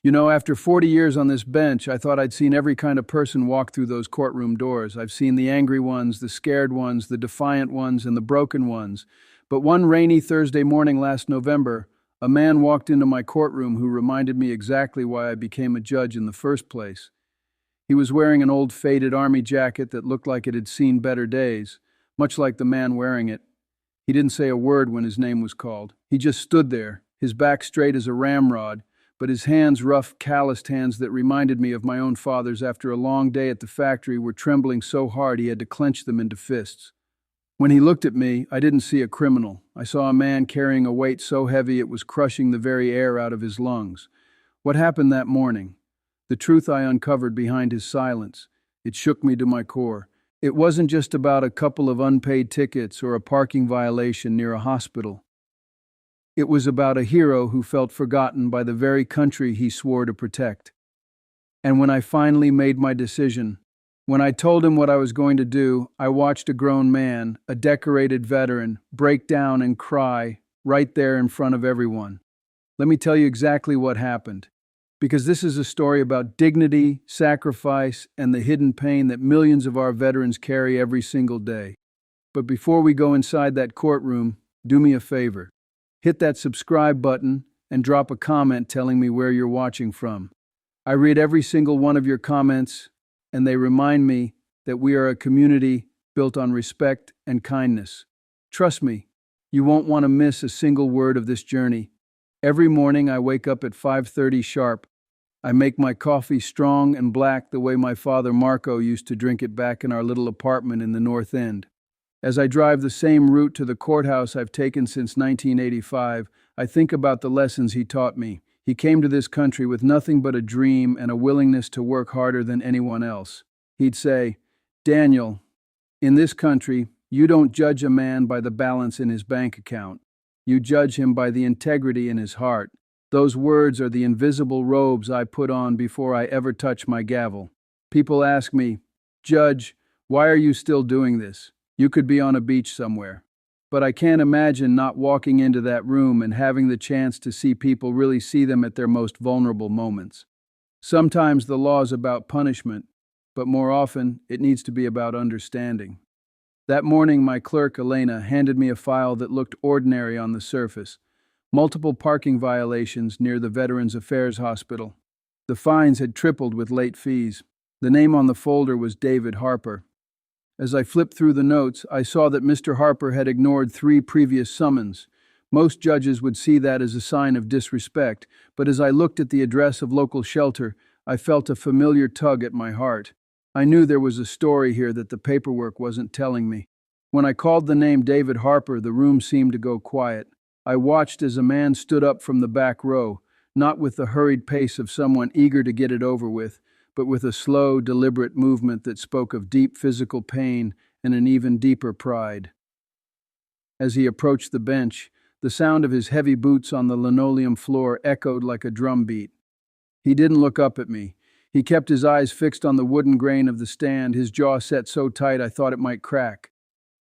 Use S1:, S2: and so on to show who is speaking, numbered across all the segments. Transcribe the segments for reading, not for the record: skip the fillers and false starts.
S1: You know, after 40 years on this bench, I thought I'd seen every kind of person walk through those courtroom doors. I've seen the angry ones, the scared ones, the defiant ones, and the broken ones. But one rainy Thursday morning last November, a man walked into my courtroom who reminded me exactly why I became a judge in the first place. He was wearing an old faded army jacket that looked like it had seen better days, much like the man wearing it. He didn't say a word when his name was called. He just stood there, his back straight as a ramrod, but his hands, rough, calloused hands that reminded me of my own father's after a long day at the factory, were trembling so hard he had to clench them into fists. When he looked at me, I didn't see a criminal. I saw a man carrying a weight so heavy it was crushing the very air out of his lungs. What happened that morning? The truth I uncovered behind his silence. It shook me to my core. It wasn't just about a couple of unpaid tickets or a parking violation near a hospital. It was about a hero who felt forgotten by the very country he swore to protect. And when I finally made my decision, when I told him what I was going to do, I watched a grown man, a decorated veteran, break down and cry right there in front of everyone. Let me tell you exactly what happened, because this is a story about dignity, sacrifice, and the hidden pain that millions of our veterans carry every single day. But before we go inside that courtroom, do me a favor. Hit that subscribe button and drop a comment telling me where you're watching from. I read every single one of your comments, and they remind me that we are a community built on respect and kindness. Trust me, you won't want to miss a single word of this journey. Every morning I wake up at 5:30 sharp. I make my coffee strong and black the way my father Marco used to drink it back in our little apartment in the North End. As I drive the same route to the courthouse I've taken since 1985, I think about the lessons he taught me. He came to this country with nothing but a dream and a willingness to work harder than anyone else. He'd say, "Daniel, in this country, you don't judge a man by the balance in his bank account. You judge him by the integrity in his heart." Those words are the invisible robes I put on before I ever touch my gavel. People ask me, "Judge, why are you still doing this? You could be on a beach somewhere." But I can't imagine not walking into that room and having the chance to see people really see them at their most vulnerable moments. Sometimes the law is about punishment, but more often it needs to be about understanding. That morning, my clerk, Elena, handed me a file that looked ordinary on the surface. Multiple parking violations near the Veterans Affairs Hospital. The fines had tripled with late fees. The name on the folder was David Harper. As I flipped through the notes, I saw that Mr. Harper had ignored 3 previous summons. Most judges would see that as a sign of disrespect, but as I looked at the address of local shelter, I felt a familiar tug at my heart. I knew there was a story here that the paperwork wasn't telling me. When I called the name David Harper, the room seemed to go quiet. I watched as a man stood up from the back row, not with the hurried pace of someone eager to get it over with, but with a slow, deliberate movement that spoke of deep physical pain and an even deeper pride. As he approached the bench, the sound of his heavy boots on the linoleum floor echoed like a drum beat. He didn't look up at me. He kept his eyes fixed on the wooden grain of the stand, his jaw set so tight I thought it might crack.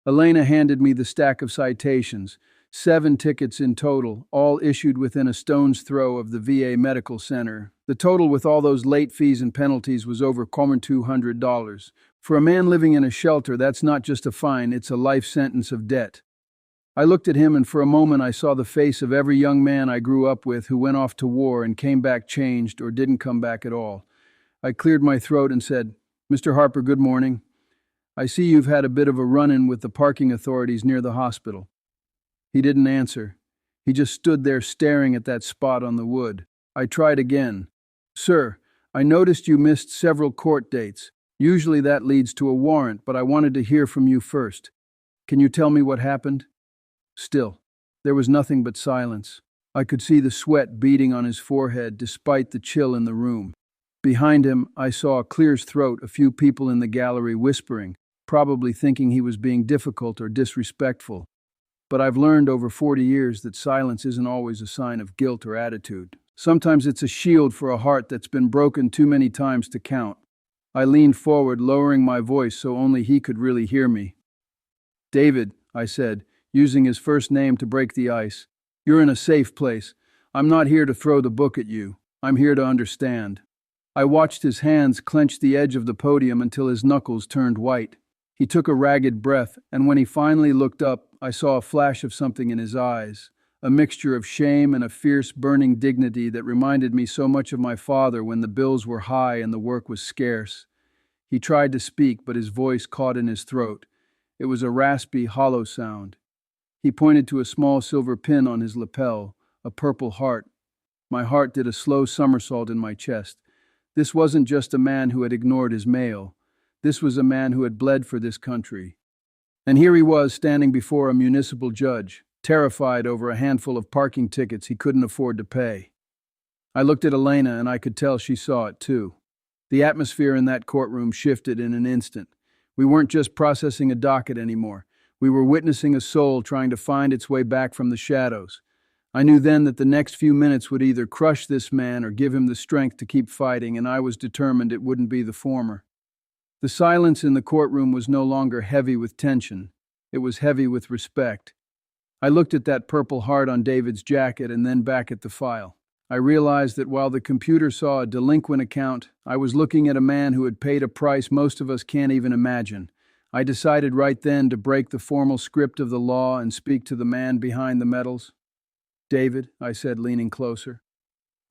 S1: Elena handed me the stack of citations, 7 tickets in total, all issued within a stone's throw of the VA Medical Center. The total with all those late fees and penalties was over $200. For a man living in a shelter, that's not just a fine, it's a life sentence of debt. I looked at him, and for a moment I saw the face of every young man I grew up with who went off to war and came back changed or didn't come back at all. I cleared my throat and said, "Mr. Harper, good morning. I see you've had a bit of a run-in with the parking authorities near the hospital." He didn't answer. He just stood there staring at that spot on the wood. I tried again. "Sir, I noticed you missed several court dates. Usually that leads to a warrant, but I wanted to hear from you first. Can you tell me what happened?" Still, there was nothing but silence. I could see the sweat beading on his forehead despite the chill in the room. Behind him, I saw, clear as throat, a few people in the gallery whispering, probably thinking he was being difficult or disrespectful. But I've learned over 40 years that silence isn't always a sign of guilt or attitude. Sometimes it's a shield for a heart that's been broken too many times to count. I leaned forward, lowering my voice so only he could really hear me. "David," I said, using his first name to break the ice, "you're in a safe place. I'm not here to throw the book at you. I'm here to understand. I watched his hands clench the edge of the podium until his knuckles turned white. He took a ragged breath, and when he finally looked up, I saw a flash of something in his eyes, a mixture of shame and a fierce, burning dignity that reminded me so much of my father when the bills were high and the work was scarce. He tried to speak, but his voice caught in his throat. It was a raspy, hollow sound. He pointed to a small silver pin on his lapel, a purple heart. My heart did a slow somersault in my chest. This wasn't just a man who had ignored his mail. This was a man who had bled for this country. And here he was standing before a municipal judge, terrified over a handful of parking tickets he couldn't afford to pay. I looked at Elena and I could tell she saw it too. The atmosphere in that courtroom shifted in an instant. We weren't just processing a docket anymore. We were witnessing a soul trying to find its way back from the shadows. I knew then that the next few minutes would either crush this man or give him the strength to keep fighting, and I was determined it wouldn't be the former. The silence in the courtroom was no longer heavy with tension. It was heavy with respect. I looked at that purple heart on David's jacket and then back at the file. I realized that while the computer saw a delinquent account, I was looking at a man who had paid a price most of us can't even imagine. I decided right then to break the formal script of the law and speak to the man behind the medals. "David," I said, leaning closer,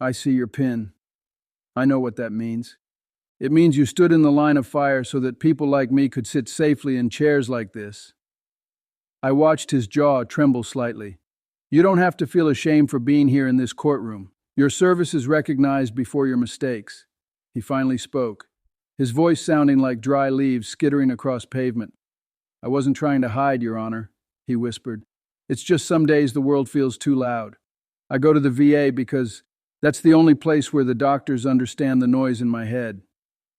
S1: "I see your pin. I know what that means. It means you stood in the line of fire so that people like me could sit safely in chairs like this." I watched his jaw tremble slightly. "You don't have to feel ashamed for being here in this courtroom. Your service is recognized before your mistakes." He finally spoke, his voice sounding like dry leaves skittering across pavement. "I wasn't trying to hide, Your Honor," he whispered. "It's just some days the world feels too loud. I go to the VA because that's the only place where the doctors understand the noise in my head."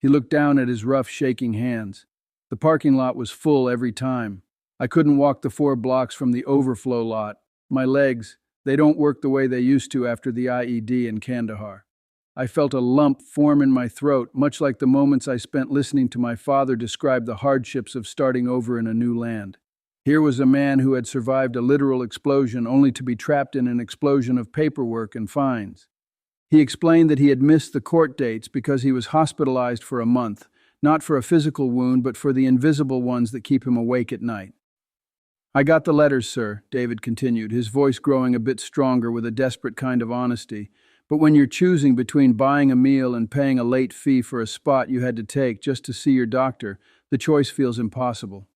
S1: He looked down at his rough, shaking hands. The parking lot was full every time. I couldn't walk the 4 blocks from the overflow lot. My legs, they don't work the way they used to after the IED in Kandahar. I felt a lump form in my throat, much like the moments I spent listening to my father describe the hardships of starting over in a new land. Here was a man who had survived a literal explosion only to be trapped in an explosion of paperwork and fines. He explained that he had missed the court dates because he was hospitalized for a month, not for a physical wound, but for the invisible ones that keep him awake at night. "I got the letters, sir," David continued, his voice growing a bit stronger with a desperate kind of honesty. "But when you're choosing between buying a meal and paying a late fee for a spot you had to take just to see your doctor, the choice feels impossible."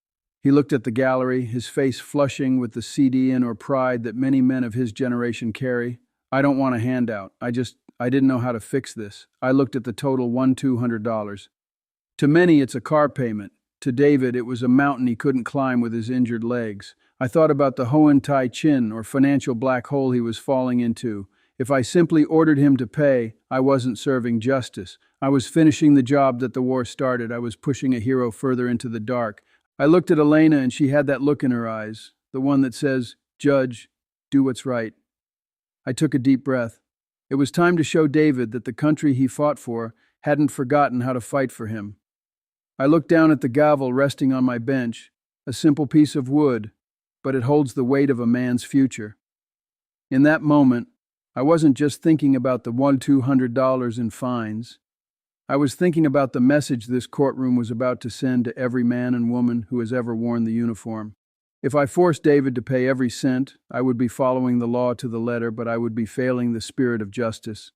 S1: He looked at the gallery, his face flushing with the CD-in or pride that many men of his generation carry. "I don't want a handout. I didn't know how to fix this." I looked at the total, $1,200. To many, it's a car payment. To David, it was a mountain he couldn't climb with his injured legs. I thought about the Hohen Tai Chin, or financial black hole he was falling into. If I simply ordered him to pay, I wasn't serving justice. I was finishing the job that the war started. I was pushing a hero further into the dark. I looked at Elena and she had that look in her eyes, the one that says, "Judge, do what's right." I took a deep breath. It was time to show David that the country he fought for hadn't forgotten how to fight for him. I looked down at the gavel resting on my bench, a simple piece of wood, but it holds the weight of a man's future. In that moment, I wasn't just thinking about the $1,200 in fines. I was thinking about the message this courtroom was about to send to every man and woman who has ever worn the uniform. If I forced David to pay every cent, I would be following the law to the letter, but I would be failing the spirit of justice.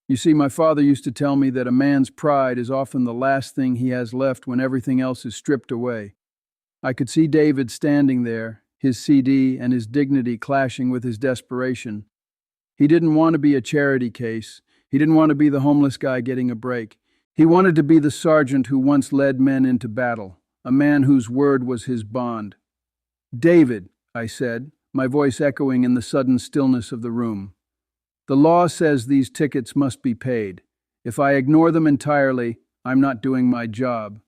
S1: You see, my father used to tell me that a man's pride is often the last thing he has left when everything else is stripped away. I could see David standing there, his CD and his dignity clashing with his desperation. He didn't want to be a charity case. He didn't want to be the homeless guy getting a break. He wanted to be the sergeant who once led men into battle, a man whose word was his bond. "David," I said, my voice echoing in the sudden stillness of the room. "The law says these tickets must be paid. If I ignore them entirely, I'm not doing my job.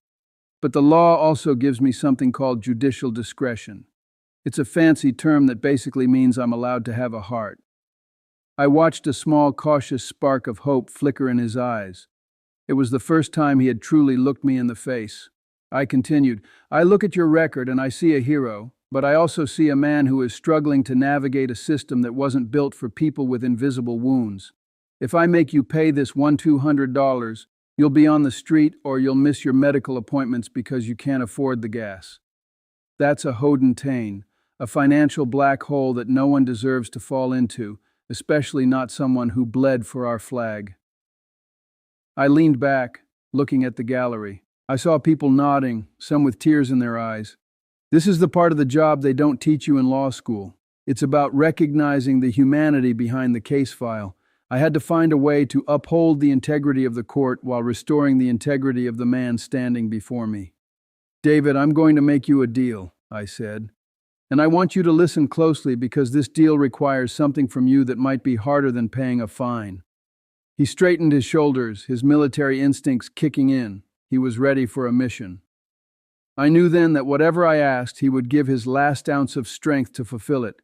S1: But the law also gives me something called judicial discretion. It's a fancy term that basically means I'm allowed to have a heart." I watched a small, cautious spark of hope flicker in his eyes. It was the first time he had truly looked me in the face. I continued, "I look at your record and I see a hero, but I also see a man who is struggling to navigate a system that wasn't built for people with invisible wounds. If I make you pay this $200, you'll be on the street or you'll miss your medical appointments because you can't afford the gas. That's a hodentane, a financial black hole that no one deserves to fall into, especially not someone who bled for our flag. I leaned back, looking at the gallery. I saw people nodding, some with tears in their eyes. This is the part of the job they don't teach you in law school. It's about recognizing the humanity behind the case file. I had to find a way to uphold the integrity of the court while restoring the integrity of the man standing before me. David, I'm going to make you a deal, I said. And I want you to listen closely because this deal requires something from you that might be harder than paying a fine. He straightened his shoulders, his military instincts kicking in. He was ready for a mission. I knew then that whatever I asked, he would give his last ounce of strength to fulfill it.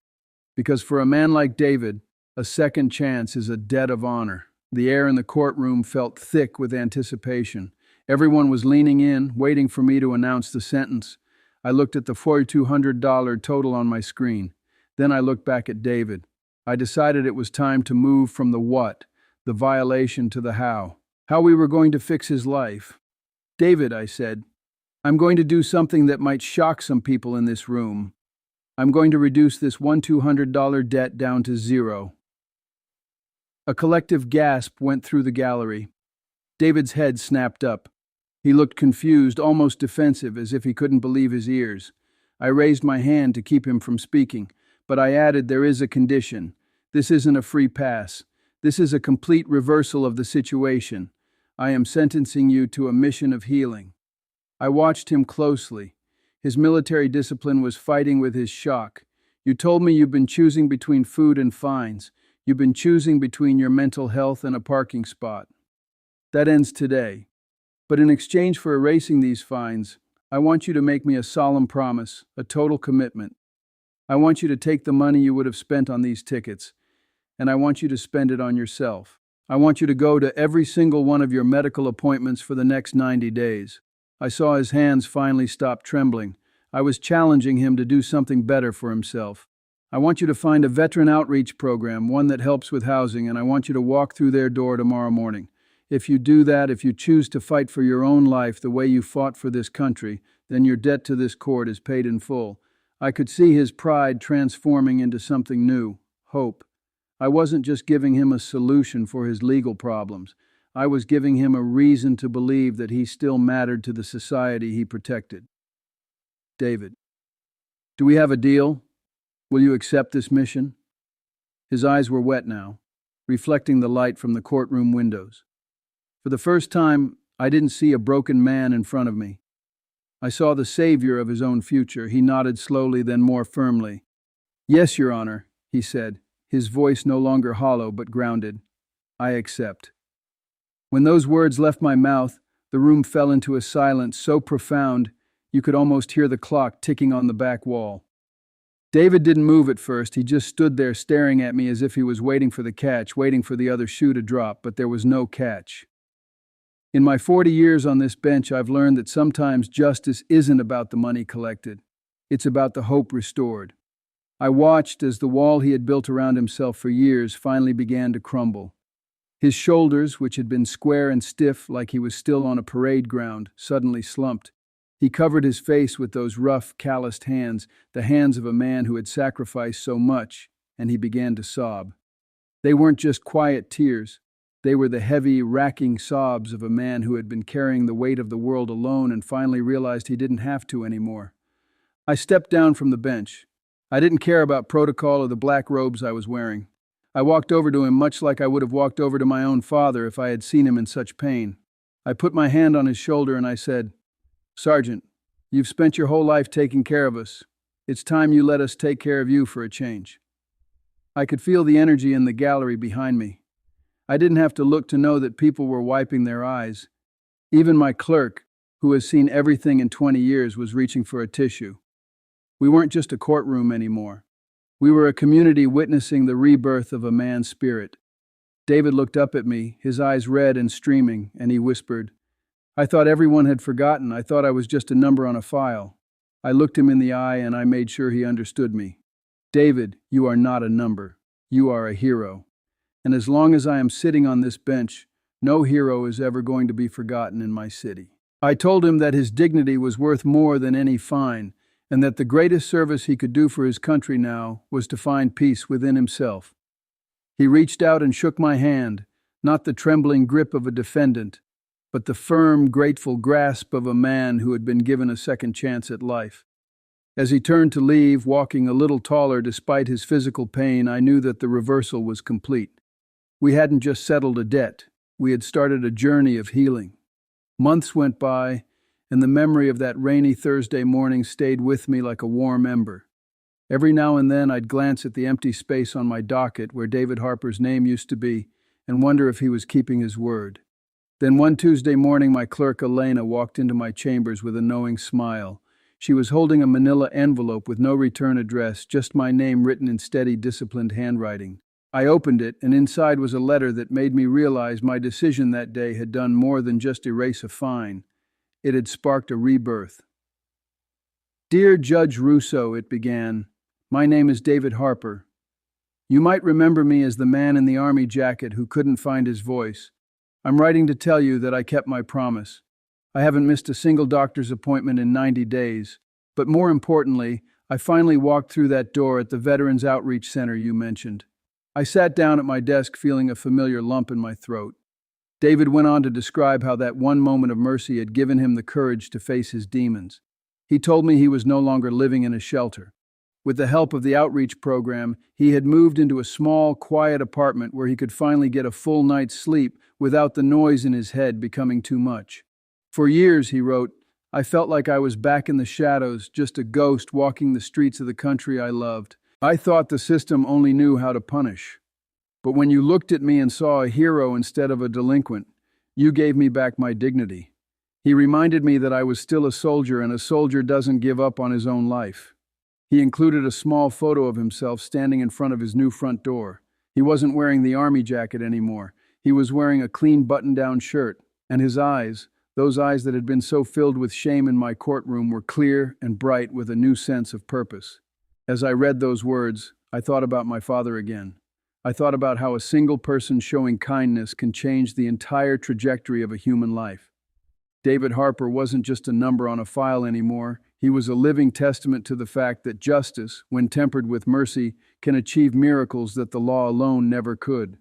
S1: Because for a man like David, a second chance is a debt of honor. The air in the courtroom felt thick with anticipation. Everyone was leaning in, waiting for me to announce the sentence. I looked at the $4,200 total on my screen. Then I looked back at David. I decided it was time to move from the what, the violation, to the how. How we were going to fix his life. David, I said, I'm going to do something that might shock some people in this room. I'm going to reduce this $200 debt down to zero. A collective gasp went through the gallery. David's head snapped up. He looked confused, almost defensive, as if he couldn't believe his ears. I raised my hand to keep him from speaking, but I added, there is a condition. This isn't a free pass. This is a complete reversal of the situation. I am sentencing you to a mission of healing. I watched him closely. His military discipline was fighting with his shock. You told me you've been choosing between food and fines. You've been choosing between your mental health and a parking spot. That ends today. But in exchange for erasing these fines, I want you to make me a solemn promise, a total commitment. I want you to take the money you would have spent on these tickets, and I want you to spend it on yourself. I want you to go to every single one of your medical appointments for the next 90 days. I saw his hands finally stop trembling. I was challenging him to do something better for himself. I want you to find a veteran outreach program, one that helps with housing, and I want you to walk through their door tomorrow morning. If you do that, if you choose to fight for your own life the way you fought for this country, then your debt to this court is paid in full. I could see his pride transforming into something new, hope. I wasn't just giving him a solution for his legal problems. I was giving him a reason to believe that he still mattered to the society he protected. David, do we have a deal? Will you accept this mission? His eyes were wet now, reflecting the light from the courtroom windows. For the first time, I didn't see a broken man in front of me. I saw the savior of his own future. He nodded slowly, then more firmly. Yes, Your Honor, he said, his voice no longer hollow but grounded. I accept. When those words left my mouth, the room fell into a silence so profound you could almost hear the clock ticking on the back wall. David didn't move at first. He just stood there staring at me as if he was waiting for the catch, waiting for the other shoe to drop, but there was no catch. In my 40 years on this bench, I've learned that sometimes justice isn't about the money collected. It's about the hope restored. I watched as the wall he had built around himself for years finally began to crumble. His shoulders, which had been square and stiff like he was still on a parade ground, suddenly slumped. He covered his face with those rough, calloused hands, the hands of a man who had sacrificed so much, and he began to sob. They weren't just quiet tears. They were the heavy, racking sobs of a man who had been carrying the weight of the world alone and finally realized he didn't have to anymore. I stepped down from the bench. I didn't care about protocol or the black robes I was wearing. I walked over to him much like I would have walked over to my own father if I had seen him in such pain. I put my hand on his shoulder and I said, Sergeant, you've spent your whole life taking care of us. It's time you let us take care of you for a change. I could feel the energy in the gallery behind me. I didn't have to look to know that people were wiping their eyes. Even my clerk, who has seen everything in 20 years, was reaching for a tissue. We weren't just a courtroom anymore. We were a community witnessing the rebirth of a man's spirit. David looked up at me, his eyes red and streaming, and he whispered, I thought everyone had forgotten. I thought I was just a number on a file. I looked him in the eye and I made sure he understood me. David, you are not a number. You are a hero. and as long as I am sitting on this bench, no hero is ever going to be forgotten in my city. I told him that his dignity was worth more than any fine, and that the greatest service he could do for his country now was to find peace within himself. He reached out and shook my hand, not the trembling grip of a defendant, but the firm, grateful grasp of a man who had been given a second chance at life. As he turned to leave, walking a little taller despite his physical pain, I knew that the reversal was complete. We hadn't just settled a debt, we had started a journey of healing. Months went by, and the memory of that rainy Thursday morning stayed with me like a warm ember. Every now and then I'd glance at the empty space on my docket where David Harper's name used to be and wonder if he was keeping his word. Then one Tuesday morning my clerk Elena walked into my chambers with a knowing smile. She was holding a manila envelope with no return address, just my name written in steady, disciplined handwriting. I opened it, and inside was a letter that made me realize my decision that day had done more than just erase a fine. It had sparked a rebirth. "Dear Judge Russo," it began, "my name is David Harper. You might remember me as the man in the army jacket who couldn't find his voice. I'm writing to tell you that I kept my promise. I haven't missed a single doctor's appointment in 90 days. But more importantly, I finally walked through that door at the Veterans Outreach Center you mentioned." I sat down at my desk feeling a familiar lump in my throat. David went on to describe how that one moment of mercy had given him the courage to face his demons. He told me he was no longer living in a shelter. With the help of the outreach program, he had moved into a small, quiet apartment where he could finally get a full night's sleep without the noise in his head becoming too much. "For years," he wrote, "I felt like I was back in the shadows, just a ghost walking the streets of the country I loved. I thought the system only knew how to punish. But when you looked at me and saw a hero instead of a delinquent, you gave me back my dignity." He reminded me that I was still a soldier, and a soldier doesn't give up on his own life. He included a small photo of himself standing in front of his new front door. He wasn't wearing the army jacket anymore. He was wearing a clean button-down shirt, and his eyes, those eyes that had been so filled with shame in my courtroom, were clear and bright with a new sense of purpose. As I read those words, I thought about my father again. I thought about how a single person showing kindness can change the entire trajectory of a human life. David Harper wasn't just a number on a file anymore. He was a living testament to the fact that justice, when tempered with mercy, can achieve miracles that the law alone never could.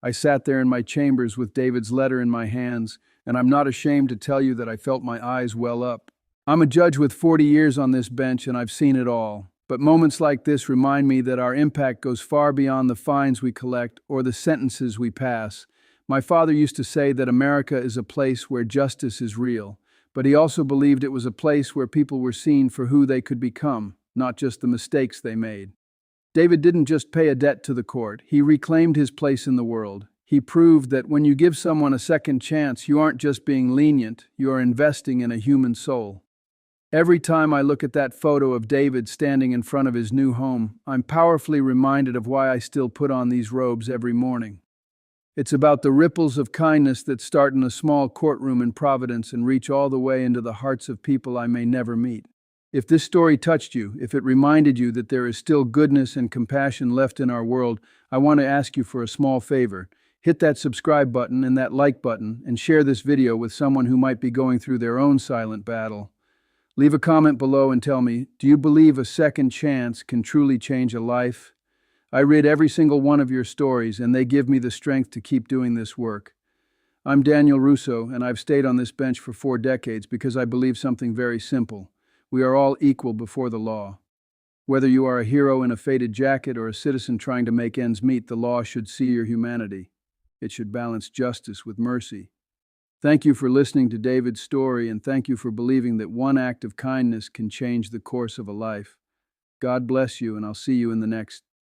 S1: I sat there in my chambers with David's letter in my hands, and I'm not ashamed to tell you that I felt my eyes well up. I'm a judge with 40 years on this bench, and I've seen it all. But moments like this remind me that our impact goes far beyond the fines we collect or the sentences we pass. My father used to say that America is a place where justice is real, but he also believed it was a place where people were seen for who they could become, not just the mistakes they made. David didn't just pay a debt to the court, he reclaimed his place in the world. He proved that when you give someone a second chance, you aren't just being lenient, you are investing in a human soul. Every time I look at that photo of David standing in front of his new home, I'm powerfully reminded of why I still put on these robes every morning. It's about the ripples of kindness that start in a small courtroom in Providence and reach all the way into the hearts of people I may never meet. If this story touched you, if it reminded you that there is still goodness and compassion left in our world, I want to ask you for a small favor. Hit that subscribe button and that like button and share this video with someone who might be going through their own silent battle. Leave a comment below and tell me, do you believe a second chance can truly change a life? I read every single one of your stories, and they give me the strength to keep doing this work. I'm Daniel Russo, and I've stayed on this bench for 4 decades because I believe something very simple. We are all equal before the law. Whether you are a hero in a faded jacket or a citizen trying to make ends meet, the law should see your humanity. It should balance justice with mercy. Thank you for listening to David's story, and thank you for believing that one act of kindness can change the course of a life. God bless you, and I'll see you in the next